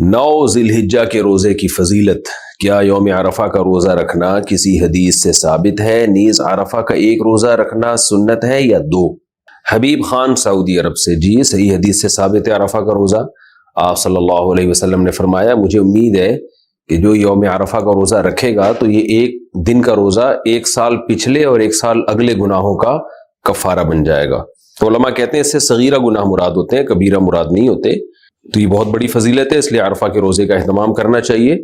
9 ذی الحجہ کے روزے کی فضیلت۔ کیا یوم عرفہ کا روزہ رکھنا کسی حدیث سے ثابت ہے؟ نیز عرفہ کا ایک روزہ رکھنا سنت ہے یا 2؟ حبیب خان سعودی عرب سے، جی صحیح حدیث سے ثابت ہے عرفہ کا روزہ۔ آپ صلی اللہ علیہ وسلم نے فرمایا مجھے امید ہے کہ جو یوم عرفہ کا روزہ رکھے گا تو یہ ایک دن کا روزہ 1 سال پچھلے اور 1 سال اگلے گناہوں کا کفارہ بن جائے گا۔ تو علماء کہتے ہیں اس سے صغیرہ گناہ مراد ہوتے ہیں، کبیرہ مراد نہیں ہوتے۔ تو یہ بہت بڑی فضیلت ہے، اس لیے عرفہ کے روزے کا اہتمام کرنا چاہیے۔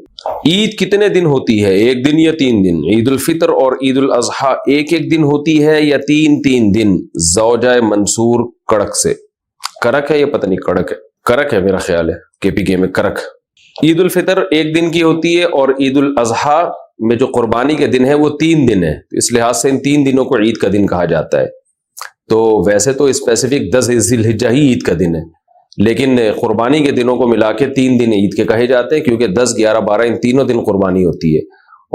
عید کتنے دن ہوتی ہے؟ 1 دن یا 3 دن؟ عید الفطر اور عید الاضحیٰ ایک دن ہوتی ہے یا 3 دن؟ زوجہ منصور کڑک سے۔ کرک ہے یا پتہ نہیں کڑک ہے، کرک ہے میرا خیال ہے، KPK میں کرک۔ عید الفطر 1 دن کی ہوتی ہے اور عید الاضحیٰ میں جو قربانی کے دن ہے وہ 3 دن ہے، اس لحاظ سے ان 3 دنوں کو عید کا دن کہا جاتا ہے۔ تو ویسے تو اسپیسیفک 10 ذی الحجہ ہی عید کا دن ہے، لیکن قربانی کے دنوں کو ملا کے 3 دن عید کے کہے جاتے ہیں، کیونکہ 10، 11، 12 ان تینوں دن قربانی ہوتی ہے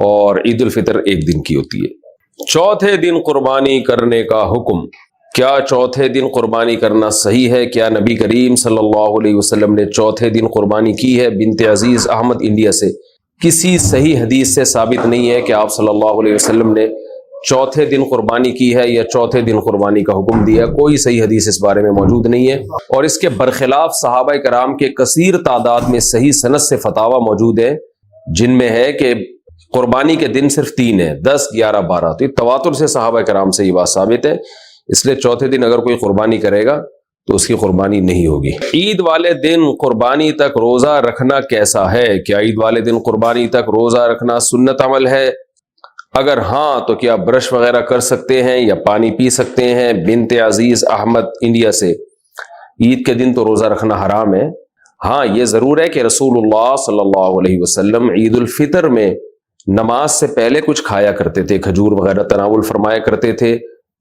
اور عید الفطر 1 دن کی ہوتی ہے۔ چوتھے دن قربانی کرنے کا حکم۔ کیا چوتھے دن قربانی کرنا صحیح ہے؟ کیا نبی کریم صلی اللہ علیہ وسلم نے چوتھے دن قربانی کی ہے؟ بنت عزیز احمد انڈیا سے۔ کسی صحیح حدیث سے ثابت نہیں ہے کہ آپ صلی اللہ علیہ وسلم نے چوتھے دن قربانی کی ہے یا چوتھے دن قربانی کا حکم دیا، کوئی صحیح حدیث اس بارے میں موجود نہیں ہے۔ اور اس کے برخلاف صحابہ کرام کے کثیر تعداد میں صحیح سند سے فتاوی موجود ہے، جن میں ہے کہ قربانی کے دن صرف 3 ہیں، 10، 11، 12۔ تو یہ تواتر سے صحابہ کرام سے یہ بات ثابت ہے، اس لیے چوتھے دن اگر کوئی قربانی کرے گا تو اس کی قربانی نہیں ہوگی۔ عید والے دن قربانی تک روزہ رکھنا کیسا ہے؟ کیا عید والے دن قربانی تک روزہ رکھنا سنت عمل ہے؟ اگر ہاں تو کیا برش وغیرہ کر سکتے ہیں یا پانی پی سکتے ہیں؟ بنت عزیز احمد انڈیا سے۔ عید کے دن تو روزہ رکھنا حرام ہے۔ ہاں یہ ضرور ہے کہ رسول اللہ صلی اللہ علیہ وسلم عید الفطر میں نماز سے پہلے کچھ کھایا کرتے تھے، کھجور وغیرہ تناول فرمایا کرتے تھے،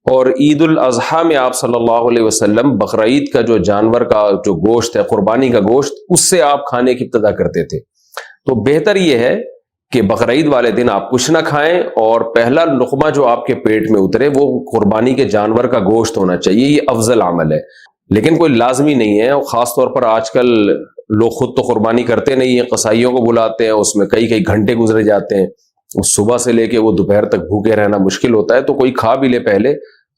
اور عید الاضحیٰ میں آپ صلی اللہ علیہ وسلم بقرعید کا جو جانور کا جو گوشت ہے، قربانی کا گوشت، اس سے آپ کھانے کی ابتدا کرتے تھے۔ تو بہتر یہ ہے کہ بقرعید والے دن آپ کچھ نہ کھائیں اور پہلا لقمہ جو آپ کے پیٹ میں اترے وہ قربانی کے جانور کا گوشت ہونا چاہیے، یہ افضل عمل ہے، لیکن کوئی لازمی نہیں ہے۔ اور خاص طور پر آج کل لوگ خود تو قربانی کرتے نہیں ہیں، قصائیوں کو بلاتے ہیں، اس میں کئی گھنٹے گزرے جاتے ہیں، صبح سے لے کے وہ دوپہر تک بھوکے رہنا مشکل ہوتا ہے، تو کوئی کھا بھی لے پہلے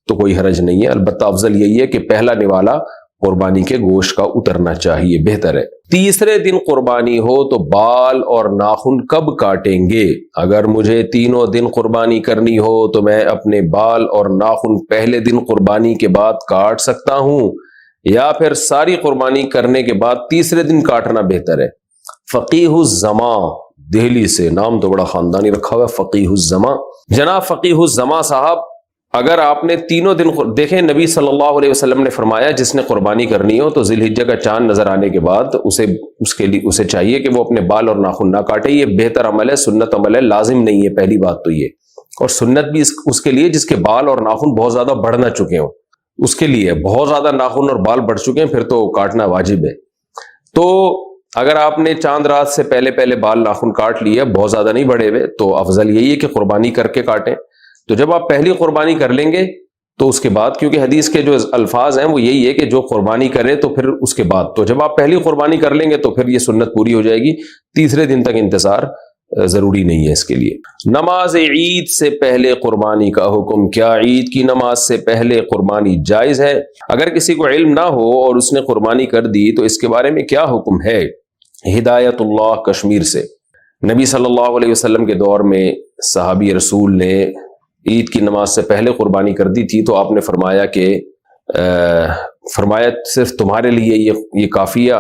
تو کوئی حرج نہیں ہے۔ البتہ افضل یہی ہے کہ پہلا نوالا قربانی کے گوشت کا اترنا چاہیے، بہتر ہے۔ تیسرے دن قربانی ہو تو بال اور ناخن کب کاٹیں گے؟ اگر مجھے تینوں دن قربانی کرنی ہو تو میں اپنے بال اور ناخن پہلے دن قربانی کے بعد کاٹ سکتا ہوں یا پھر ساری قربانی کرنے کے بعد تیسرے دن کاٹنا بہتر ہے؟ فقیہ الزماں دہلی سے، نام تو بڑا خاندانی رکھا ہوا ہے، فقیہ الزماں۔ جناب فقیہ الزماں صاحب، اگر آپ نے تینوں دن دیکھیں، نبی صلی اللہ علیہ وسلم نے فرمایا جس نے قربانی کرنی ہو تو ذی الحجہ کا چاند نظر آنے کے بعد اسے چاہیے کہ وہ اپنے بال اور ناخن نہ کاٹے۔ یہ بہتر عمل ہے، سنت عمل ہے، لازم نہیں ہے، پہلی بات تو یہ۔ اور سنت بھی اس کے لیے جس کے بال اور ناخن بہت زیادہ بڑھ نہ چکے ہوں، اس کے لیے بہت زیادہ ناخن اور بال بڑھ چکے ہیں پھر تو کاٹنا واجب ہے۔ تو اگر آپ نے چاند رات سے پہلے بال ناخن کاٹ لیے، بہت زیادہ نہیں بڑھے ہوئے، تو افضل یہی ہے کہ قربانی کر کے کاٹیں۔ تو جب آپ پہلی قربانی کر لیں گے تو اس کے بعد، کیونکہ حدیث کے جو الفاظ ہیں وہ یہی ہے کہ جو قربانی کرے تو پھر اس کے بعد، تو جب آپ پہلی قربانی کر لیں گے تو پھر یہ سنت پوری ہو جائے گی، تیسرے دن تک انتظار ضروری نہیں ہے اس کے لیے۔ نماز عید سے پہلے قربانی کا حکم۔ کیا عید کی نماز سے پہلے قربانی جائز ہے؟ اگر کسی کو علم نہ ہو اور اس نے قربانی کر دی تو اس کے بارے میں کیا حکم ہے؟ ہدایت اللہ کشمیر سے۔ نبی صلی اللہ علیہ وسلم کے دور میں صحابی رسول نے عید کی نماز سے پہلے قربانی کر دی تھی، تو آپ نے فرمایا کہ صرف تمہارے لیے یہ کافی ہے،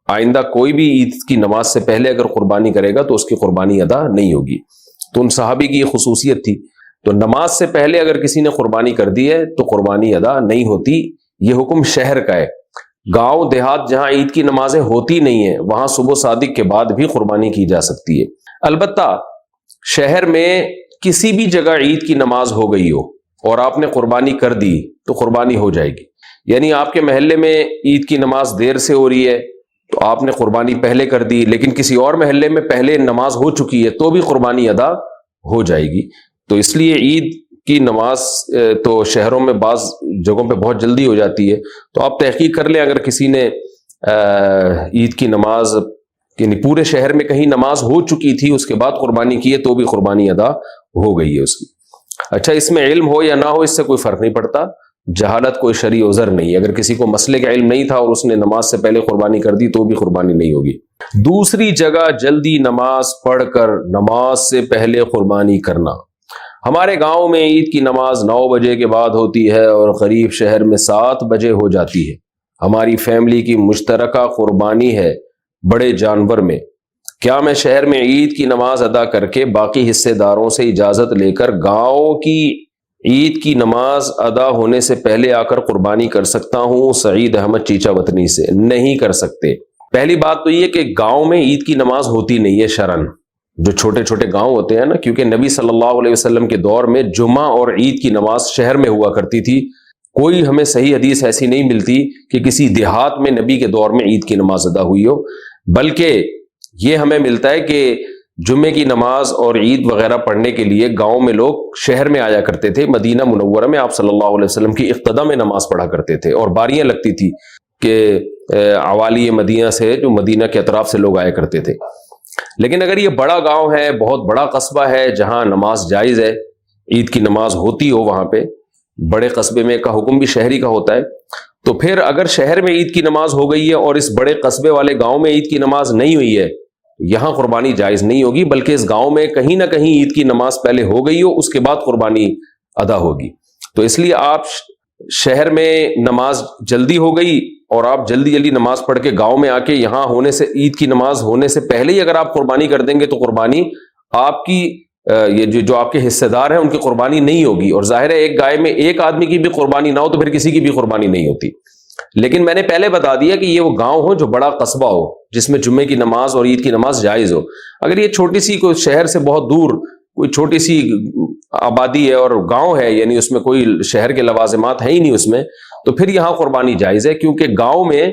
آئندہ کوئی بھی عید کی نماز سے پہلے اگر قربانی کرے گا تو اس کی قربانی ادا نہیں ہوگی۔ تو ان صحابی کی یہ خصوصیت تھی، تو نماز سے پہلے اگر کسی نے قربانی کر دی ہے تو قربانی ادا نہیں ہوتی۔ یہ حکم شہر کا ہے۔ گاؤں دیہات جہاں عید کی نمازیں ہوتی نہیں ہیں وہاں صبح صادق کے بعد بھی قربانی کی جا سکتی ہے۔ البتہ شہر میں کسی بھی جگہ عید کی نماز ہو گئی ہو اور آپ نے قربانی کر دی تو قربانی ہو جائے گی۔ یعنی آپ کے محلے میں عید کی نماز دیر سے ہو رہی ہے تو آپ نے قربانی پہلے کر دی، لیکن کسی اور محلے میں پہلے نماز ہو چکی ہے تو بھی قربانی ادا ہو جائے گی۔ تو اس لیے عید کی نماز تو شہروں میں بعض جگہوں پہ بہت جلدی ہو جاتی ہے، تو آپ تحقیق کر لیں، اگر کسی نے عید کی نماز کہ پورے شہر میں کہیں نماز ہو چکی تھی اس کے بعد قربانی کی ہے تو بھی قربانی ادا ہو گئی ہے اس کی۔ اچھا، اس میں علم ہو یا نہ ہو اس سے کوئی فرق نہیں پڑتا، جہالت کوئی شرعی عذر نہیں ہے۔ اگر کسی کو مسئلے کا علم نہیں تھا اور اس نے نماز سے پہلے قربانی کر دی تو بھی قربانی نہیں ہوگی۔ دوسری جگہ جلدی نماز پڑھ کر نماز سے پہلے قربانی کرنا۔ ہمارے گاؤں میں عید کی نماز 9 بجے کے بعد ہوتی ہے اور قریب شہر میں 7 بجے ہو جاتی ہے۔ ہماری فیملی کی مشترکہ قربانی ہے بڑے جانور میں۔ کیا میں شہر میں عید کی نماز ادا کر کے باقی حصے داروں سے اجازت لے کر گاؤں کی عید کی نماز ادا ہونے سے پہلے آ کر قربانی کر سکتا ہوں؟ سعید احمد چیچا وطنی سے۔ نہیں کر سکتے۔ پہلی بات تو یہ کہ گاؤں میں عید کی نماز ہوتی نہیں ہے شرعن، جو چھوٹے چھوٹے گاؤں ہوتے ہیں نا، کیونکہ نبی صلی اللہ علیہ وسلم کے دور میں جمعہ اور عید کی نماز شہر میں ہوا کرتی تھی۔ کوئی ہمیں صحیح حدیث ایسی نہیں ملتی کہ کسی دیہات میں نبی کے دور میں عید کی نماز ادا ہوئی ہو، بلکہ یہ ہمیں ملتا ہے کہ جمعے کی نماز اور عید وغیرہ پڑھنے کے لیے گاؤں میں لوگ شہر میں آیا کرتے تھے۔ مدینہ منورہ میں آپ صلی اللہ علیہ وسلم کی اقتدا میں نماز پڑھا کرتے تھے اور باریاں لگتی تھی کہ عوالی مدینہ سے، جو مدینہ کے اطراف سے لوگ آیا کرتے تھے۔ لیکن اگر یہ بڑا گاؤں ہے، بہت بڑا قصبہ ہے جہاں نماز جائز ہے، عید کی نماز ہوتی ہو، وہاں پہ بڑے قصبے میں کا حکم بھی شہری کا ہوتا ہے، تو پھر اگر شہر میں عید کی نماز ہو گئی ہے اور اس بڑے قصبے والے گاؤں میں عید کی نماز نہیں ہوئی ہے، یہاں قربانی جائز نہیں ہوگی، بلکہ اس گاؤں میں کہیں نہ کہیں عید کی نماز پہلے ہو گئی ہو، اس کے بعد قربانی ادا ہوگی۔ تو اس لیے آپ شہر میں نماز جلدی ہو گئی اور آپ جلدی جلدی نماز پڑھ کے گاؤں میں آ کے یہاں ہونے سے، عید کی نماز ہونے سے پہلے ہی اگر آپ قربانی کر دیں گے تو قربانی آپ کی یہ جو آپ کے حصے دار ہیں ان کی قربانی نہیں ہوگی، اور ظاہر ہے ایک گائے میں ایک آدمی کی بھی قربانی نہ ہو تو پھر کسی کی بھی قربانی نہیں ہوتی۔ لیکن میں نے پہلے بتا دیا کہ یہ وہ گاؤں ہو جو بڑا قصبہ ہو، جس میں جمعے کی نماز اور عید کی نماز جائز ہو۔ اگر یہ چھوٹی سی کوئی شہر سے بہت دور کوئی چھوٹی سی آبادی ہے اور گاؤں ہے، یعنی اس میں کوئی شہر کے لوازمات ہیں ہی نہیں اس میں، تو پھر یہاں قربانی جائز ہے، کیونکہ گاؤں میں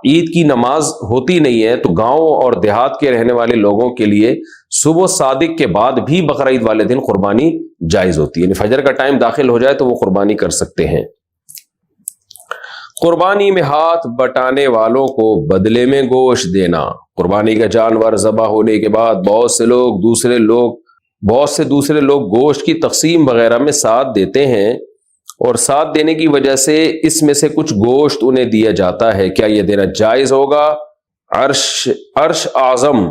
عید کی نماز ہوتی نہیں ہے۔ تو گاؤں اور دیہات کے رہنے والے لوگوں کے لیے صبح صادق کے بعد بھی بقرہ عید والے دن قربانی جائز ہوتی ہے، یعنی فجر کا ٹائم داخل ہو جائے تو وہ قربانی کر سکتے ہیں۔ قربانی میں ہاتھ بٹانے والوں کو بدلے میں گوشت دینا۔ قربانی کا جانور ذبح ہونے کے بعد بہت سے دوسرے لوگ گوشت کی تقسیم وغیرہ میں ساتھ دیتے ہیں، اور ساتھ دینے کی وجہ سے اس میں سے کچھ گوشت انہیں دیا جاتا ہے، کیا یہ دینا جائز ہوگا؟ عرش اعظم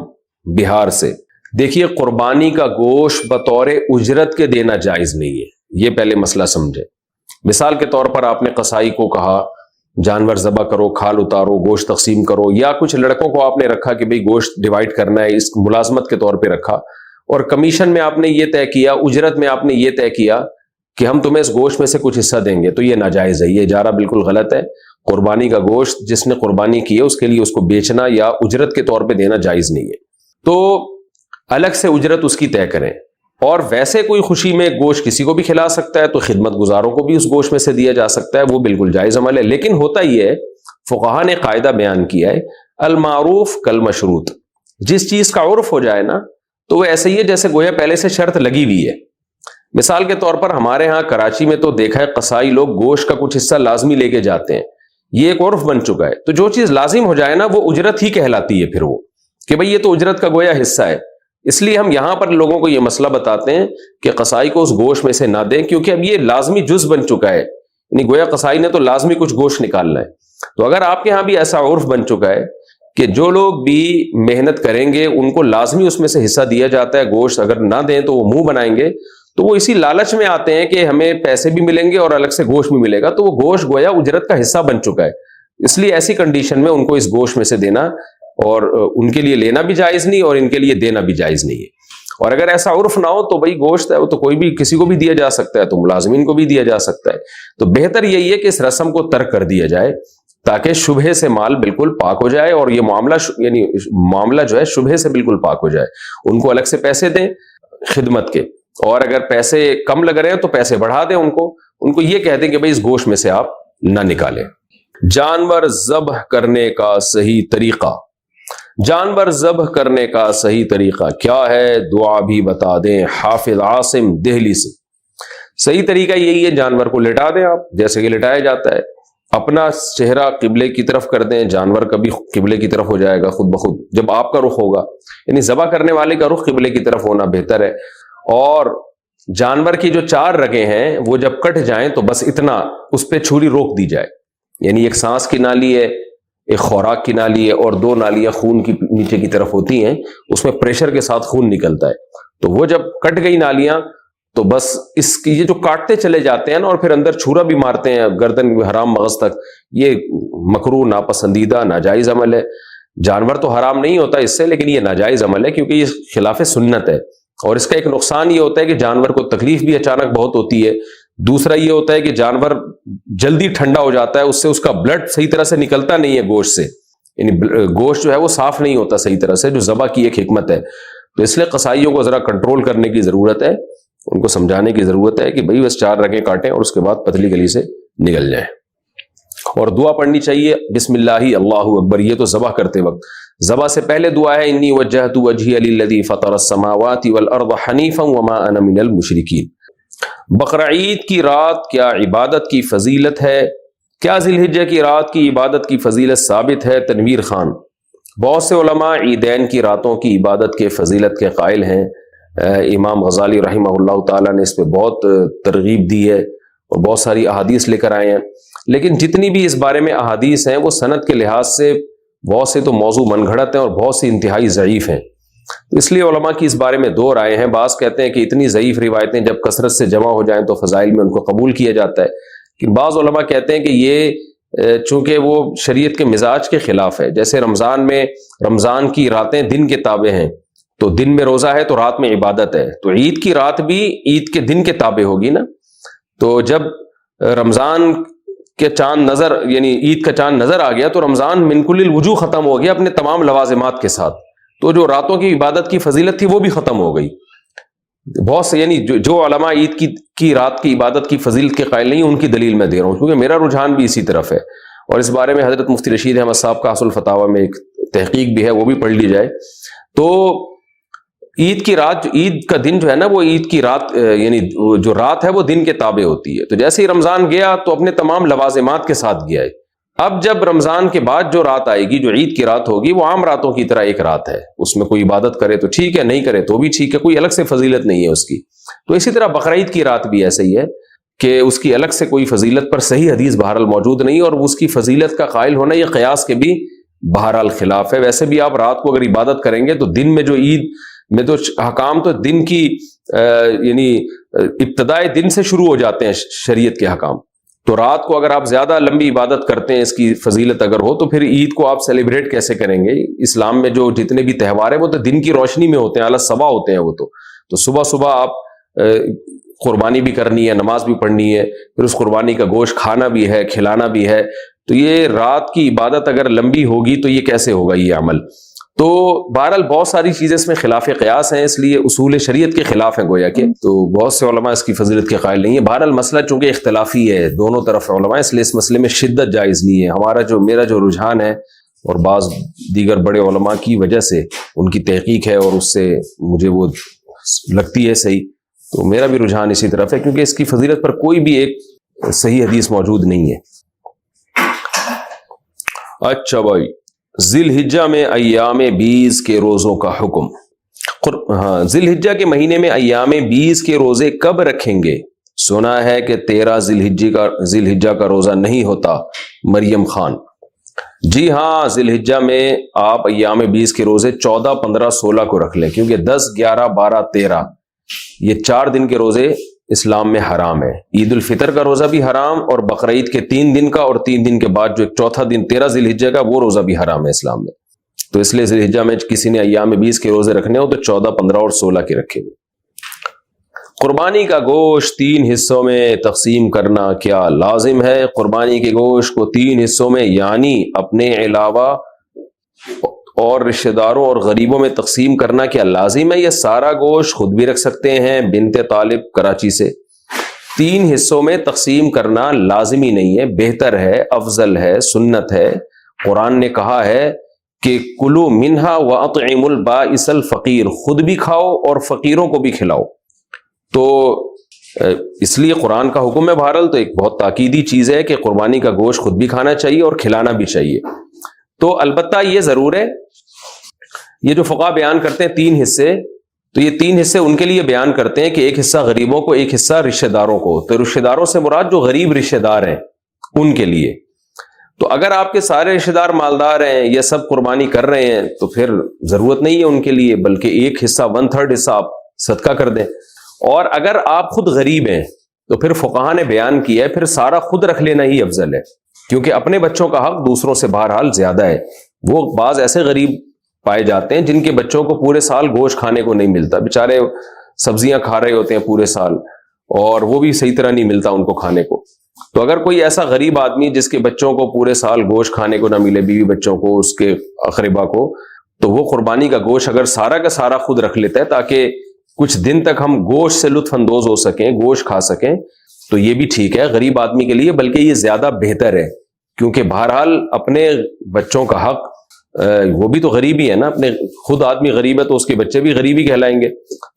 بہار سے۔ دیکھیے، قربانی کا گوشت بطور اجرت کے دینا جائز نہیں ہے، یہ پہلے مسئلہ سمجھے۔ مثال کے طور پر آپ نے قصائی کو کہا جانور ذبح کرو، کھال اتارو، گوشت تقسیم کرو، یا کچھ لڑکوں کو آپ نے رکھا کہ بھئی گوشت ڈیوائیڈ کرنا ہے، اس ملازمت کے طور پہ رکھا، اور کمیشن میں آپ نے یہ طے کیا، اجرت میں آپ نے یہ طے کیا کہ ہم تمہیں اس گوشت میں سے کچھ حصہ دیں گے، تو یہ ناجائز ہے، یہ اجارہ بالکل غلط ہے۔ قربانی کا گوشت جس نے قربانی کی ہے اس کے لیے اس کو بیچنا یا اجرت کے طور پہ دینا جائز نہیں ہے، تو الگ سے اجرت اس کی طے کریں۔ اور ویسے کوئی خوشی میں گوشت کسی کو بھی کھلا سکتا ہے تو خدمت گزاروں کو بھی اس گوشت میں سے دیا جا سکتا ہے، وہ بالکل جائز عمل ہے۔ لیکن ہوتا یہ ہے، فقہا نے قاعدہ بیان کیا ہے، المعروف کالمشروط، جس چیز کا عرف ہو جائے نا تو وہ ایسے ہی ہے جیسے گویا پہلے سے شرط لگی ہوئی ہے۔ مثال کے طور پر ہمارے ہاں کراچی میں تو دیکھا ہے قصائی لوگ گوشت کا کچھ حصہ لازمی لے کے جاتے ہیں، یہ ایک عرف بن چکا ہے۔ تو جو چیز لازم ہو جائے نا وہ اجرت ہی کہلاتی ہے، پھر وہ کہ بھئی یہ تو اجرت کا گویا حصہ ہے۔ اس لیے ہم یہاں پر لوگوں کو یہ مسئلہ بتاتے ہیں کہ قصائی کو اس گوشت میں سے نہ دیں، کیونکہ اب یہ لازمی جز بن چکا ہے، یعنی گویا قصائی نے تو لازمی کچھ گوشت نکالنا ہے۔ تو اگر آپ کے ہاں بھی ایسا عرف بن چکا ہے کہ جو لوگ بھی محنت کریں گے ان کو لازمی اس میں سے حصہ دیا جاتا ہے، گوشت اگر نہ دیں تو وہ منہ بنائیں گے، تو وہ اسی لالچ میں آتے ہیں کہ ہمیں پیسے بھی ملیں گے اور الگ سے گوشت بھی ملے گا، تو وہ گوشت گویا اجرت کا حصہ بن چکا ہے۔ اس لیے ایسی کنڈیشن میں ان کو اس گوشت میں سے دینا اور ان کے لیے لینا بھی جائز نہیں اور ان کے لیے دینا بھی جائز نہیں ہے۔ اور اگر ایسا عرف نہ ہو تو بھائی گوشت ہے وہ تو کوئی بھی کسی کو بھی دیا جا سکتا ہے، تو ملازمین کو بھی دیا جا سکتا ہے۔ تو بہتر یہی ہے کہ اس رسم کو ترک کر دیا جائے تاکہ شبہے سے مال بالکل پاک ہو جائے، اور یہ معاملہ جو ہے شبہے سے بالکل پاک ہو جائے۔ ان کو الگ سے پیسے دیں خدمت کے، اور اگر پیسے کم لگ رہے ہیں تو پیسے بڑھا دیں، ان کو یہ کہہ دیں کہ بھائی اس گوشت میں سے آپ نہ نکالیں۔ جانور ذبح کرنے کا صحیح طریقہ۔ جانور ذبح کرنے کا صحیح طریقہ کیا ہے؟ دعا بھی بتا دیں، حافظ عاصم دہلی سے۔ صحیح طریقہ یہی ہے، جانور کو لٹا دیں آپ جیسے کہ لٹایا جاتا ہے، اپنا چہرہ قبلے کی طرف کر دیں، جانور کا بھی قبلے کی طرف ہو جائے گا خود بخود جب آپ کا رخ ہوگا، یعنی ذبح کرنے والے کا رخ قبلے کی طرف ہونا بہتر ہے۔ اور جانور کی جو 4 رگیں ہیں وہ جب کٹ جائیں تو بس اتنا اس پہ چھری روک دی جائے، یعنی ایک سانس کی نالی ہے، ایک خوراک کی نالی ہے، اور 2 نالیاں خون کی نیچے کی طرف ہوتی ہیں، اس میں پریشر کے ساتھ خون نکلتا ہے۔ تو وہ جب کٹ گئی نالیاں تو بس اس کی یہ جو کاٹتے چلے جاتے ہیں نا اور پھر اندر چھرا بھی مارتے ہیں گردن حرام مغز تک، یہ مکروہ، ناپسندیدہ، ناجائز عمل ہے۔ جانور تو حرام نہیں ہوتا اس سے، لیکن یہ ناجائز عمل ہے کیونکہ یہ خلاف سنت ہے، اور اس کا ایک نقصان یہ ہوتا ہے کہ جانور کو تکلیف بھی اچانک بہت ہوتی ہے۔ دوسرا یہ ہوتا ہے کہ جانور جلدی ٹھنڈا ہو جاتا ہے، اس سے اس کا بلڈ صحیح طرح سے نکلتا نہیں ہے گوشت سے، یعنی گوشت جو ہے وہ صاف نہیں ہوتا صحیح طرح سے، جو ذبح کی ایک حکمت ہے۔ تو اس لیے قصائیوں کو ذرا کنٹرول کرنے کی ضرورت ہے، ان کو سمجھانے کی ضرورت ہے کہ بھئی بس 4 رگیں کاٹیں اور اس کے بعد پتلی گلی سے نکل جائیں۔ اور دعا پڑھنی چاہیے بسم اللہ اللہ اکبر، یہ تو ذبح کرتے وقت۔ ذبح سے پہلے دعا ہے انی وجہت وجہی للذی فطر السماوات والارض حنیفا وما انا من المشرکین۔ بقرہ عید کی رات کیا عبادت کی فضیلت ہے؟ کیا ذی الحجہ کی رات کی عبادت کی فضیلت ثابت ہے؟ تنویر خان۔ بہت سے علماء عیدین کی راتوں کی عبادت کے فضیلت کے قائل ہیں۔ امام غزالی رحمہ اللہ تعالیٰ نے اس پہ بہت ترغیب دی ہے اور بہت ساری احادیث لے کر آئے ہیں، لیکن جتنی بھی اس بارے میں احادیث ہیں وہ سند کے لحاظ سے بہت سے تو موضوع من گھڑت ہیں اور بہت سی انتہائی ضعیف ہیں۔ اس لیے علماء کی اس بارے میں 2 رائے ہیں۔ بعض کہتے ہیں کہ اتنی ضعیف روایتیں جب کثرت سے جمع ہو جائیں تو فضائل میں ان کو قبول کیا جاتا ہے، کہ بعض علماء کہتے ہیں کہ یہ چونکہ وہ شریعت کے مزاج کے خلاف ہے، جیسے رمضان میں رمضان کی راتیں دن کے تابع ہیں، تو دن میں روزہ ہے تو رات میں عبادت ہے، تو عید کی رات بھی عید کے دن کے تابع ہوگی نا۔ تو جب رمضان کے چاند نظر، یعنی عید کا چاند نظر آ گیا تو رمضان من کل الوجوہ ختم ہو گیا اپنے تمام لوازمات کے ساتھ، تو جو راتوں کی عبادت کی فضیلت تھی وہ بھی ختم ہو گئی۔ بہت سے یعنی جو علماء عید کی رات کی عبادت کی فضیلت کے قائل نہیں، ان کی دلیل میں دے رہا ہوں، کیونکہ میرا رجحان بھی اسی طرف ہے، اور اس بارے میں حضرت مفتی رشید احمد صاحب کا اصل فتاوی میں ایک تحقیق بھی ہے، وہ بھی پڑھ لی جائے۔ تو عید کی رات، عید کا دن جو ہے نا وہ عید کی رات، یعنی جو رات ہے وہ دن کے تابع ہوتی ہے، تو جیسے ہی رمضان گیا تو اپنے تمام لوازمات کے ساتھ گیا ہے۔ اب جب رمضان کے بعد جو رات آئے گی، جو عید کی رات ہوگی، وہ عام راتوں کی طرح ایک رات ہے، اس میں کوئی عبادت کرے تو ٹھیک ہے، نہیں کرے تو بھی ٹھیک ہے، کوئی الگ سے فضیلت نہیں ہے اس کی۔ تو اسی طرح بقرہ عید کی رات بھی ایسے ہی ہے کہ اس کی الگ سے کوئی فضیلت پر صحیح حدیث بہرحال موجود نہیں، اور اس کی فضیلت کا قائل ہونا یہ قیاس کے بھی بہرحال خلاف ہے۔ ویسے بھی آپ رات کو اگر عبادت کریں گے تو دن میں جو عید میں تو حکام تو دن کی یعنی ابتدائے دن سے شروع ہو جاتے ہیں شریعت کے حکام، تو رات کو اگر آپ زیادہ لمبی عبادت کرتے ہیں، اس کی فضیلت اگر ہو، تو پھر عید کو آپ سیلیبریٹ کیسے کریں گے؟ اسلام میں جو جتنے بھی تہوار ہیں وہ تو دن کی روشنی میں ہوتے ہیں، اعلیٰ صبح ہوتے ہیں وہ تو صبح صبح آپ قربانی بھی کرنی ہے، نماز بھی پڑھنی ہے، پھر اس قربانی کا گوشت کھانا بھی ہے، کھلانا بھی ہے، تو یہ رات کی عبادت اگر لمبی ہوگی تو یہ کیسے ہوگا یہ عمل؟ تو بہرحال بہت ساری چیزیں اس میں خلاف قیاس ہیں، اس لیے اصول شریعت کے خلاف ہیں گویا کہ، تو بہت سے علماء اس کی فضیلت کے قائل نہیں ہیں۔ بہرحال مسئلہ چونکہ اختلافی ہے، دونوں طرف علماء، اس لیے اس مسئلے میں شدت جائز نہیں ہے۔ میرا جو رجحان ہے اور بعض دیگر بڑے علماء کی وجہ سے ان کی تحقیق ہے اور اس سے مجھے وہ لگتی ہے صحیح، تو میرا بھی رجحان اسی طرف ہے، کیونکہ اس کی فضیلت پر کوئی بھی ایک صحیح حدیث موجود نہیں ہے۔ اچھا بھائی، ذی الحجہ میں ایام 20 کے روزوں کا حکم۔ ذی الحجہ کے مہینے میں ایام 20 کے روزے کب رکھیں گے؟ سنا ہے کہ 13 ذی الحجہ کا روزہ نہیں ہوتا۔ مریم خان: جی ہاں، ذی الحجہ میں آپ ایام 20 کے روزے 14، 15، 16 کو رکھ لیں، کیونکہ 10، 11، 12، 13 یہ 4 دن کے روزے اسلام میں حرام ہے۔ عید الفطر کا روزہ بھی حرام، اور بقرہ عید کے 3 دن کا، اور 3 دن کے بعد جو ایک چوتھا دن 13 ذی الحجہ کا، وہ روزہ بھی حرام ہے اسلام میں۔ تو اس لیے ذی الحجہ میں کسی نے ایام 20 کے روزے رکھنے ہو تو 14، 15 اور 16 کے رکھے ہوئے۔ قربانی کا گوشت 3 حصوں میں تقسیم کرنا کیا لازم ہے؟ قربانی کے گوشت کو 3 حصوں میں، یعنی اپنے علاوہ اور رشتہ داروں اور غریبوں میں تقسیم کرنا کیا لازم ہے؟ یہ سارا گوشت خود بھی رکھ سکتے ہیں؟ بنت طالب کراچی سے۔ 3 حصوں میں تقسیم کرنا لازمی نہیں ہے، بہتر ہے، افضل ہے، سنت ہے۔ قرآن نے کہا ہے کہ کلوا منہا واطعموا البائس الفقیر، خود بھی کھاؤ اور فقیروں کو بھی کھلاؤ۔ تو اس لیے قرآن کا حکم ہے بہرحال تو ایک بہت تاکیدی چیز ہے کہ قربانی کا گوشت خود بھی کھانا چاہیے اور کھلانا بھی چاہیے. تو البتہ یہ ضرور ہے، یہ جو فقہا بیان کرتے ہیں 3 حصے، تو یہ 3 حصے ان کے لیے بیان کرتے ہیں کہ ایک حصہ غریبوں کو، ایک حصہ رشتہ داروں کو. تو رشتہ داروں سے مراد جو غریب رشتہ دار ہیں ان کے لیے. تو اگر آپ کے سارے رشتہ دار مالدار ہیں، یہ سب قربانی کر رہے ہیں، تو پھر ضرورت نہیں ہے ان کے لیے، بلکہ ایک حصہ 1/3 حصہ آپ صدقہ کر دیں. اور اگر آپ خود غریب ہیں تو پھر فقہا نے بیان کیا ہے پھر سارا خود رکھ لینا ہی افضل ہے، کیونکہ اپنے بچوں کا حق دوسروں سے بہرحال زیادہ ہے. وہ بعض ایسے غریب پائے جاتے ہیں جن کے بچوں کو پورے سال گوشت کھانے کو نہیں ملتا، بیچارے سبزیاں کھا رہے ہوتے ہیں پورے سال اور وہ بھی صحیح طرح نہیں ملتا ان کو کھانے کو. تو اگر کوئی ایسا غریب آدمی جس کے بچوں کو پورے سال گوشت کھانے کو نہ ملے، بیوی بچوں کو، اس کے اقربا کو، تو وہ قربانی کا گوشت اگر سارا کا سارا خود رکھ لیتا ہے تاکہ کچھ دن تک ہم گوشت سے لطف اندوز ہو سکیں، گوشت کھا سکیں، تو یہ بھی ٹھیک ہے غریب آدمی کے لیے، بلکہ یہ زیادہ بہتر ہے. کیونکہ بہرحال اپنے بچوں کا حق، وہ بھی تو غریب ہی ہے نا، اپنے خود آدمی غریب ہے تو اس کے بچے بھی غریب ہی کہلائیں گے.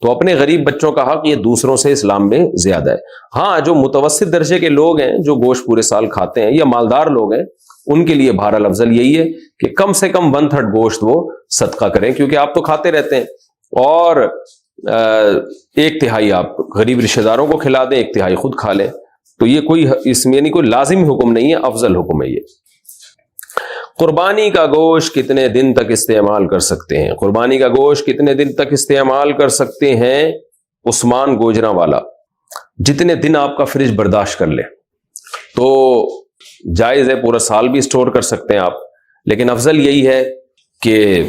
تو اپنے غریب بچوں کا حق یہ دوسروں سے اسلام میں زیادہ ہے. ہاں جو متوسط درجے کے لوگ ہیں جو گوشت پورے سال کھاتے ہیں یا مالدار لوگ ہیں، ان کے لیے بہرحال افضل یہی ہے کہ کم سے کم 1/3 گوشت وہ صدقہ کریں، کیونکہ آپ تو کھاتے رہتے ہیں، اور 1/3 آپ غریب رشتہ داروں کو کھلا دیں، 1/3 خود کھا لیں. تو یہ کوئی اس میں نہیں کوئی لازمی حکم نہیں ہے، افضل حکم ہے یہ. قربانی کا گوشت کتنے دن تک استعمال کر سکتے ہیں؟ قربانی کا گوشت کتنے دن تک استعمال کر سکتے ہیں؟ عثمان گوجرا والا، جتنے دن آپ کا فریج برداشت کر لے تو جائز ہے، پورا سال بھی اسٹور کر سکتے ہیں آپ. لیکن افضل یہی ہے کہ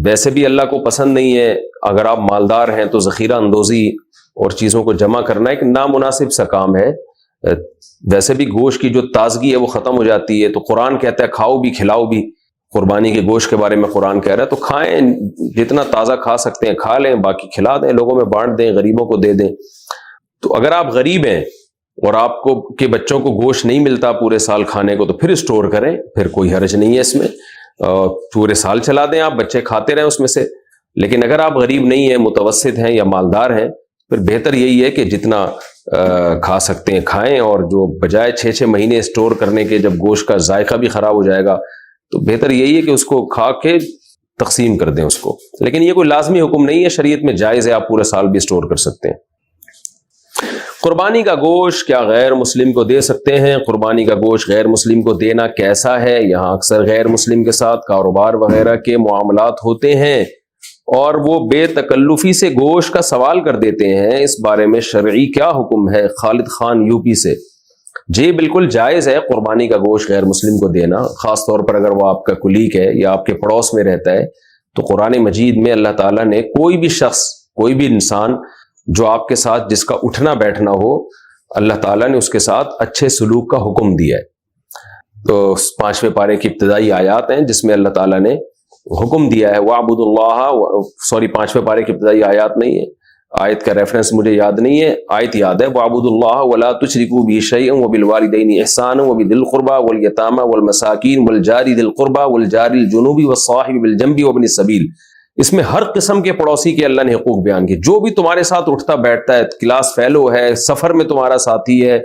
ویسے بھی اللہ کو پسند نہیں ہے، اگر آپ مالدار ہیں تو ذخیرہ اندوزی اور چیزوں کو جمع کرنا ایک نامناسب سا کام ہے. ویسے بھی گوشت کی جو تازگی ہے وہ ختم ہو جاتی ہے. تو قرآن کہتا ہے کھاؤ بھی کھلاؤ بھی. قربانی کے گوشت کے بارے میں قرآن کہہ رہا ہے تو کھائیں، جتنا تازہ کھا سکتے ہیں کھا لیں، باقی کھلا دیں، لوگوں میں بانٹ دیں، غریبوں کو دے دیں. تو اگر آپ غریب ہیں اور آپ کو کے بچوں کو گوشت نہیں ملتا پورے سال کھانے کو، تو پھر اسٹور کریں، پھر کوئی حرج نہیں ہے اس میں، پورے سال چلا دیں، آپ بچے کھاتے رہیں اس میں سے. لیکن اگر آپ غریب نہیں ہیں، متوسط ہیں یا مالدار ہیں، پھر بہتر یہی ہے کہ جتنا کھا سکتے ہیں کھائیں، اور جو بجائے 6 مہینے اسٹور کرنے کے جب گوشت کا ذائقہ بھی خراب ہو جائے گا تو بہتر یہی ہے کہ اس کو کھا کے تقسیم کر دیں اس کو. لیکن یہ کوئی لازمی حکم نہیں ہے، شریعت میں جائز ہے، آپ پورے سال بھی اسٹور کر سکتے ہیں. قربانی کا گوشت کیا غیر مسلم کو دے سکتے ہیں؟ قربانی کا گوشت غیر مسلم کو دینا کیسا ہے؟ یہاں اکثر غیر مسلم کے ساتھ کاروبار وغیرہ کے معاملات ہوتے ہیں اور وہ بے تکلفی سے گوشت کا سوال کر دیتے ہیں، اس بارے میں شرعی کیا حکم ہے؟ خالد خان یوپی سے. جی بالکل جائز ہے قربانی کا گوشت غیر مسلم کو دینا، خاص طور پر اگر وہ آپ کا کلیگ ہے یا آپ کے پڑوس میں رہتا ہے. تو قرآن مجید میں اللہ تعالیٰ نے کوئی بھی شخص، کوئی بھی انسان جو آپ کے ساتھ جس کا اٹھنا بیٹھنا ہو، اللہ تعالیٰ نے اس کے ساتھ اچھے سلوک کا حکم دیا ہے. تو 5ویں پارے کی ابتدائی آیات ہیں جس میں اللہ تعالیٰ نے حکم دیا ہے وَاعْبُدُوا اللَّهَ، 5ویں پارے کی ابتدائی آیات نہیں ہے، آیت کا ریفرنس مجھے یاد نہیں ہے، آیت یاد ہے وَاعْبُدُوا اللَّهَ وَلَا تُشْرِكُوا بِهِ شَيْئًا وَبِالْوَالِدَيْنِ إِحْسَانًا وَبِذِي الْقُرْبَى وَالْيَتَامَى وَالْمَسَاكِينِ وَالْجَارِ ذِي الْقُرْبَى وَالْجَارِ الْجُنُوبِ وَالصَّاحِبِ بِالْجَنبِ وَابْنِ السَّبِيلِ. اس میں ہر قسم کے پڑوسی کے اللہ نے حقوق بیان کیے. جو بھی تمہارے ساتھ اٹھتا بیٹھتا ہے، کلاس فیلو ہے، سفر میں تمہارا ساتھی ہے،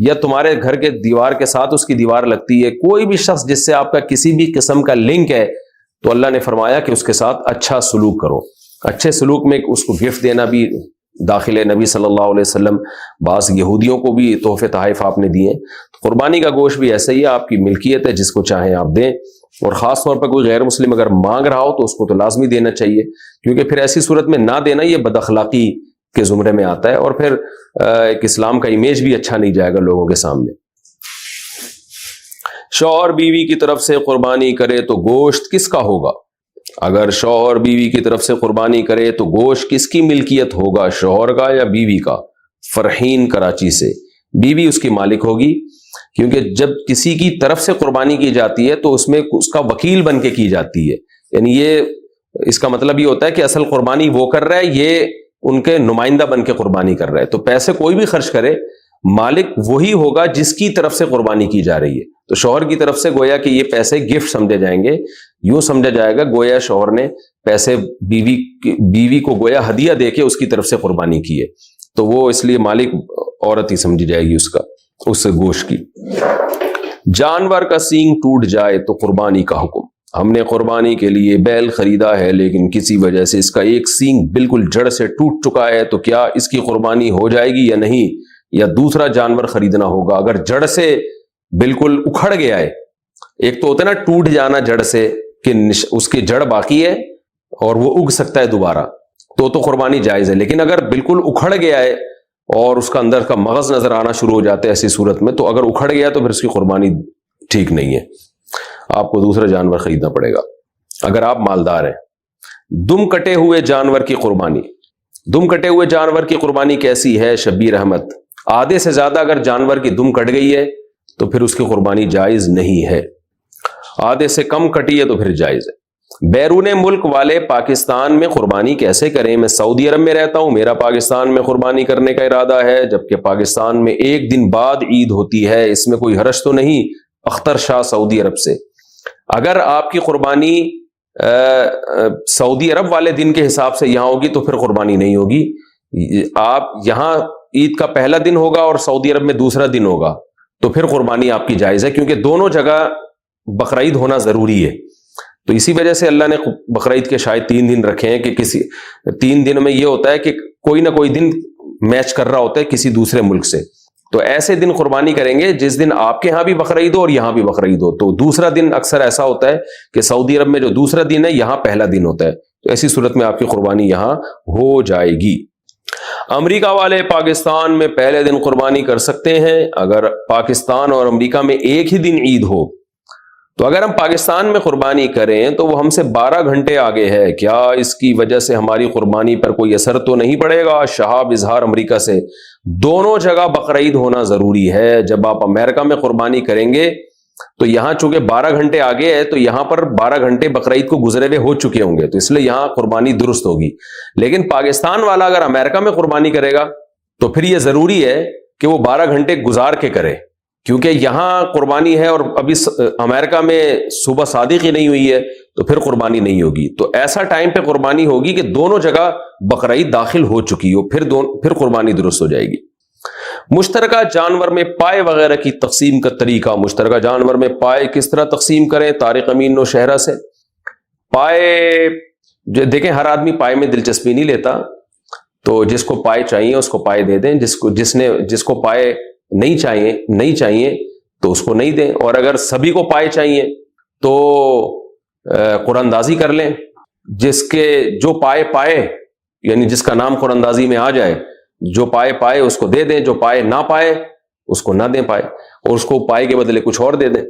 یا تمہارے گھر کے دیوار کے ساتھ اس کی دیوار لگتی ہے، کوئی بھی شخص جس سے آپ کا کسی بھی قسم کا لنک ہے، تو اللہ نے فرمایا کہ اس کے ساتھ اچھا سلوک کرو. اچھے سلوک میں اس کو گفٹ دینا بھی داخل ہے. نبی صلی اللہ علیہ وسلم بعض یہودیوں کو بھی تحفے تحائف آپ نے دیے. قربانی کا گوشت بھی ایسا ہی ہے، آپ کی ملکیت ہے، جس کو چاہیں آپ دیں. اور خاص طور پر کوئی غیر مسلم اگر مانگ رہا ہو تو اس کو تو لازمی دینا چاہیے، کیونکہ پھر ایسی صورت میں نہ دینا یہ بد اخلاقی کے زمرے میں آتا ہے، اور پھر ایک اسلام کا امیج بھی اچھا نہیں جائے گا لوگوں کے سامنے. شوہر بیوی کی طرف سے قربانی کرے تو گوشت کس کا ہوگا؟ اگر شوہر بیوی کی طرف سے قربانی کرے تو گوشت کس کی ملکیت ہوگا، شوہر کا یا بیوی کا؟ فرحین کراچی سے. بیوی اس کی مالک ہوگی، کیونکہ جب کسی کی طرف سے قربانی کی جاتی ہے تو اس میں اس کا وکیل بن کے کی جاتی ہے. یعنی یہ اس کا مطلب یہ ہوتا ہے کہ اصل قربانی وہ کر رہا ہے، یہ ان کے نمائندہ بن کے قربانی کر رہا ہے. تو پیسے کوئی بھی خرچ کرے، مالک وہی ہوگا جس کی طرف سے قربانی کی جا رہی ہے. تو شوہر کی طرف سے گویا کہ یہ پیسے گفٹ سمجھے جائیں گے، یوں سمجھا جائے گا گویا شوہر نے پیسے بیوی کو گویا ہدیہ دے کے اس کی طرف سے قربانی کی ہے، تو وہ اس لیے مالک عورت ہی سمجھی جائے گی اس سے گوشت کی۔ جانور کا سینگ ٹوٹ جائے تو قربانی کا حکم۔ ہم نے قربانی کے لیے بیل خریدا ہے لیکن کسی وجہ سے اس کا ایک سینگ بالکل جڑ سے ٹوٹ چکا ہے، تو کیا اس کی قربانی ہو جائے گی یا نہیں، یا دوسرا جانور خریدنا ہوگا؟ اگر جڑ سے بالکل اکھڑ گیا ہے، ایک تو ہوتا ہے نا ٹوٹ جانا جڑ سے کہ اس کی جڑ باقی ہے اور وہ اگ سکتا ہے دوبارہ، تو قربانی جائز ہے، لیکن اگر بالکل اکھڑ گیا ہے اور اس کا اندر کا مغز نظر آنا شروع ہو جاتا ہے ایسی صورت میں، تو اگر اکھڑ گیا تو پھر اس کی قربانی ٹھیک نہیں ہے، آپ کو دوسرا جانور خریدنا پڑے گا اگر آپ مالدار ہیں۔ دم کٹے ہوئے جانور کی قربانی۔ دم کٹے ہوئے جانور کی قربانی کیسی ہے؟ شبیر احمد، آدھے سے زیادہ اگر جانور کی دم کٹ گئی ہے تو پھر اس کی قربانی جائز نہیں ہے، آدھے سے کم کٹی ہے تو پھر جائز ہے۔ بیرون ملک والے پاکستان میں قربانی کیسے کریں؟ میں سعودی عرب میں رہتا ہوں، میرا پاکستان میں قربانی کرنے کا ارادہ ہے، جبکہ پاکستان میں ایک دن بعد عید ہوتی ہے، اس میں کوئی حرج تو نہیں؟ اختر شاہ سعودی عرب سے۔ اگر آپ کی قربانی سعودی عرب والے دن کے حساب سے یہاں ہوگی تو پھر قربانی نہیں ہوگی، آپ یہاں عید کا پہلا دن ہوگا اور سعودی عرب میں دوسرا دن ہوگا تو پھر قربانی آپ کی جائز ہے، کیونکہ دونوں جگہ بقرعید ہونا ضروری ہے۔ تو اسی وجہ سے اللہ نے بقرعید کے شاید 3 دن رکھے ہیں کہ کسی 3 دن میں یہ ہوتا ہے کہ کوئی نہ کوئی دن میچ کر رہا ہوتا ہے کسی دوسرے ملک سے، تو ایسے دن قربانی کریں گے جس دن آپ کے ہاں بھی بقرعید ہو اور یہاں بھی بقرعید ہو۔ تو دوسرا دن اکثر ایسا ہوتا ہے کہ سعودی عرب میں جو دوسرا دن ہے یہاں پہلا دن ہوتا ہے، تو ایسی صورت میں آپ کی قربانی یہاں ہو جائے گی۔ امریکہ والے پاکستان میں پہلے دن قربانی کر سکتے ہیں اگر پاکستان اور امریکہ میں ایک ہی دن عید ہو، تو اگر ہم پاکستان میں قربانی کریں تو وہ ہم سے 12 گھنٹے آگے ہے، کیا اس کی وجہ سے ہماری قربانی پر کوئی اثر تو نہیں پڑے گا؟ شہاب اظہار امریکہ سے، دونوں جگہ بقرعید ہونا ضروری ہے۔ جب آپ امریکہ میں قربانی کریں گے تو یہاں چونکہ 12 گھنٹے آگے ہے تو یہاں پر 12 گھنٹے بقرعید کو گزرے ہوئے ہو چکے ہوں گے، تو اس لیے یہاں قربانی درست ہوگی۔ لیکن پاکستان والا اگر امریکہ میں قربانی کرے گا تو پھر یہ ضروری ہے کہ وہ 12 گھنٹے گزار کے کرے، کیونکہ یہاں قربانی ہے اور ابھی امریکہ میں صبح صادق ہی نہیں ہوئی ہے تو پھر قربانی نہیں ہوگی۔ تو ایسا ٹائم پہ قربانی ہوگی کہ دونوں جگہ بقرعید داخل ہو چکی ہو، پھر قربانی درست ہو جائے گی۔ مشترکہ جانور میں پائے وغیرہ کی تقسیم کا طریقہ۔ مشترکہ جانور میں پائے کس طرح تقسیم کریں؟ طارق امین نوشہرہ سے۔ پائے دیکھیں، ہر آدمی پائے میں دلچسپی نہیں لیتا، تو جس کو پائے چاہیے اس کو پائے دے دیں، جس کو پائے نہیں چاہیے تو اس کو نہیں دیں، اور اگر سبھی کو پائے چاہیے تو قرآن اندازی کر لیں، جو پائے یعنی جس کا نام قرآن اندازی میں آ جائے، جو پائے اس کو دے دیں، جو پائے نہ پائے اس کو نہ دیں پائے، اور اس کو پائے کے بدلے کچھ اور دے دیں۔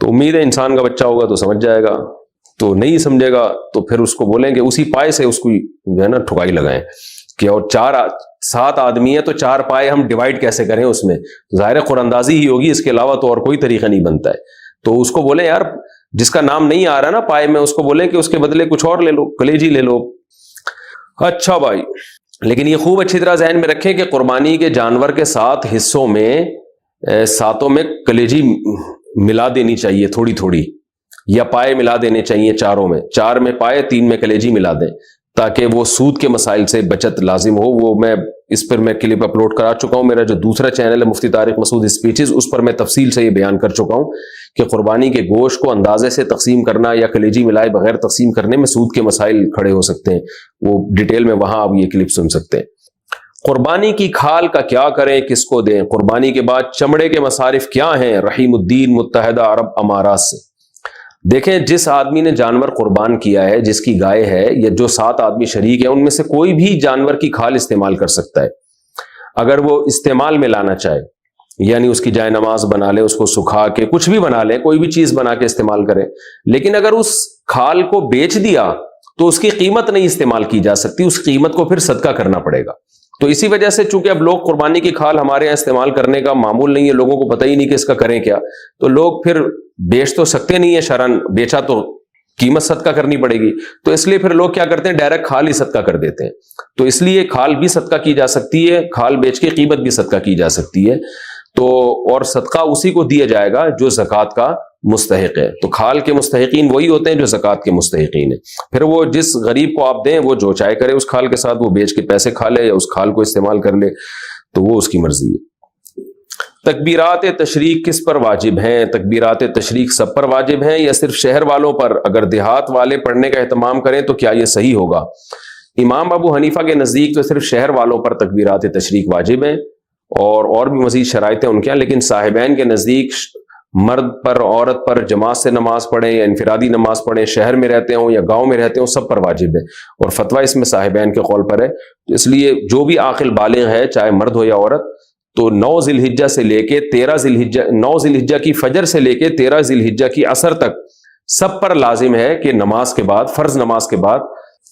تو امید ہے انسان کا بچہ ہوگا تو سمجھ جائے گا، تو نہیں سمجھے گا تو پھر اس کو بولیں کہ اسی پائے سے اس کو جو ہے نا ٹھکائی لگائیں کہ اور 7 آدمی ہیں تو 4 پائے ہم ڈیوائڈ کیسے کریں، اس میں ظاہر قرآن اندازی ہی ہوگی، اس کے علاوہ تو اور کوئی طریقہ نہیں بنتا ہے۔ تو اس کو بولیں یار جس کا نام نہیں آ رہا نا پائے میں، اس کو بولیں کہ اس کے بدلے کچھ اور لے لو، کلیجی لے لو۔ اچھا بھائی، لیکن یہ خوب اچھی طرح ذہن میں رکھیں کہ قربانی کے جانور کے 7 حصوں میں 7 میں کلیجی ملا دینی چاہیے تھوڑی تھوڑی، یا پائے ملا دینے چاہیے 4 میں، 4 میں پائے 3 میں کلیجی ملا دیں، تاکہ وہ سود کے مسائل سے بچت لازم ہو۔ وہ اس پر میں کلپ اپلوڈ کرا چکا ہوں، میرا جو دوسرا چینل ہے مفتی طارق مسعود اسپیچز، اس پر میں تفصیل سے یہ بیان کر چکا ہوں کہ قربانی کے گوشت کو اندازے سے تقسیم کرنا یا کلیجی ملائے بغیر تقسیم کرنے میں سود کے مسائل کھڑے ہو سکتے ہیں، وہ ڈیٹیل میں وہاں آپ یہ کلپ سن سکتے ہیں۔ قربانی کی کھال کا کیا کریں، کس کو دیں؟ قربانی کے بعد چمڑے کے مصارف کیا ہیں؟ رحیم الدین متحدہ عرب امارات سے۔ دیکھیں، جس آدمی نے جانور قربان کیا ہے، جس کی گائے ہے، یا جو 7 آدمی شریک ہیں، ان میں سے کوئی بھی جانور کی کھال استعمال کر سکتا ہے اگر وہ استعمال میں لانا چاہے، یعنی اس کی جائے نماز بنا لے، اس کو سکھا کے کچھ بھی بنا لے، کوئی بھی چیز بنا کے استعمال کرے۔ لیکن اگر اس کھال کو بیچ دیا تو اس کی قیمت نہیں استعمال کی جا سکتی، اس قیمت کو پھر صدقہ کرنا پڑے گا۔ تو اسی وجہ سے چونکہ اب لوگ قربانی کی کھال ہمارے یہاں استعمال کرنے کا معمول نہیں ہے، لوگوں کو پتہ ہی نہیں کہ اس کا کریں کیا، تو لوگ پھر بیچ تو سکتے نہیں ہے شرعاً، بیچا تو قیمت صدقہ کرنی پڑے گی، تو اس لیے پھر لوگ کیا کرتے ہیں، ڈائریکٹ کھال ہی صدقہ کر دیتے ہیں۔ تو اس لیے کھال بھی صدقہ کی جا سکتی ہے، کھال بیچ کے قیمت بھی صدقہ کی جا سکتی ہے، تو اور صدقہ اسی کو دیا جائے گا جو زکوٰۃ کا مستحق ہے۔ تو کھال کے مستحقین وہی ہوتے ہیں جو زکوٰۃ کے مستحقین ہیں۔ پھر وہ جس غریب کو آپ دیں، وہ جو چاہے کرے اس کھال کے ساتھ، وہ بیچ کے پیسے کھا لے یا اس کھال کو استعمال کر لے۔ تو وہ اس کی مرضی ہے۔ تکبیرات تشریق کس پر واجب ہیں؟ تکبیرات تشریق سب پر واجب ہیں یا صرف شہر والوں پر؟ اگر دیہات والے پڑھنے کا اہتمام کریں تو کیا یہ صحیح ہوگا؟ امام ابو حنیفہ کے نزدیک تو صرف شہر والوں پر تکبیرات تشریق واجب ہیں، اور بھی مزید شرائط ہیں ان کے، لیکن صاحبین کے نزدیک مرد پر عورت پر جماعت سے نماز پڑھیں یا انفرادی نماز پڑھیں، شہر میں رہتے ہوں یا گاؤں میں رہتے ہوں، سب پر واجب ہے، اور فتویٰ اس میں صاحبین کے قول پر ہے۔ تو اس لیے جو بھی عاقل بالغ ہے، چاہے مرد ہو یا عورت، تو 9 ذی الحجہ سے لے کے 13 ذی الحجہ، 9 ذی الحجہ کی فجر سے لے کے 13 ذی الحجہ کی عصر تک سب پر لازم ہے کہ نماز کے بعد، فرض نماز کے بعد،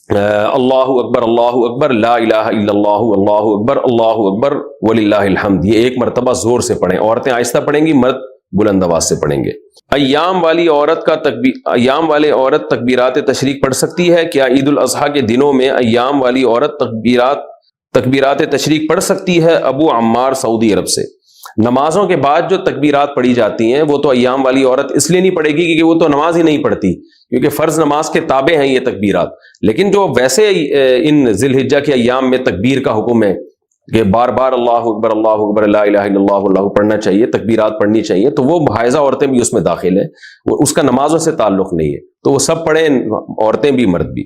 اللہ اکبر لا الہ الا اللہ اکبر وللہ الحمد، یہ ایک مرتبہ زور سے پڑھیں۔ عورتیں آہستہ پڑھیں گی، مرد بلند آواز سے پڑھیں گے۔ ایام والی عورت تکبیرات تشریق پڑھ سکتی ہے؟ کیا عید الاضحیٰ کے دنوں میں ایام والی عورت تکبیرات تشریق پڑھ سکتی ہے؟ ابو عمار سعودی عرب سے۔ نمازوں کے بعد جو تکبیرات پڑھی جاتی ہیں وہ تو ایام والی عورت اس لیے نہیں پڑھے گی کیونکہ وہ تو نماز ہی نہیں پڑھتی، کیونکہ فرض نماز کے تابع ہیں یہ تکبیرات، لیکن جو ویسے ان ذی الحجہ کے ایام میں تکبیر کا حکم ہے کہ بار بار اللہ اکبر لا الہ الا اللہ پڑھنا چاہیے، تکبیرات پڑھنی چاہیے، تو وہ حائضہ عورتیں بھی اس میں داخل ہیں، وہ اس کا نمازوں سے تعلق نہیں ہے، تو وہ سب پڑھیں، عورتیں بھی مرد بھی۔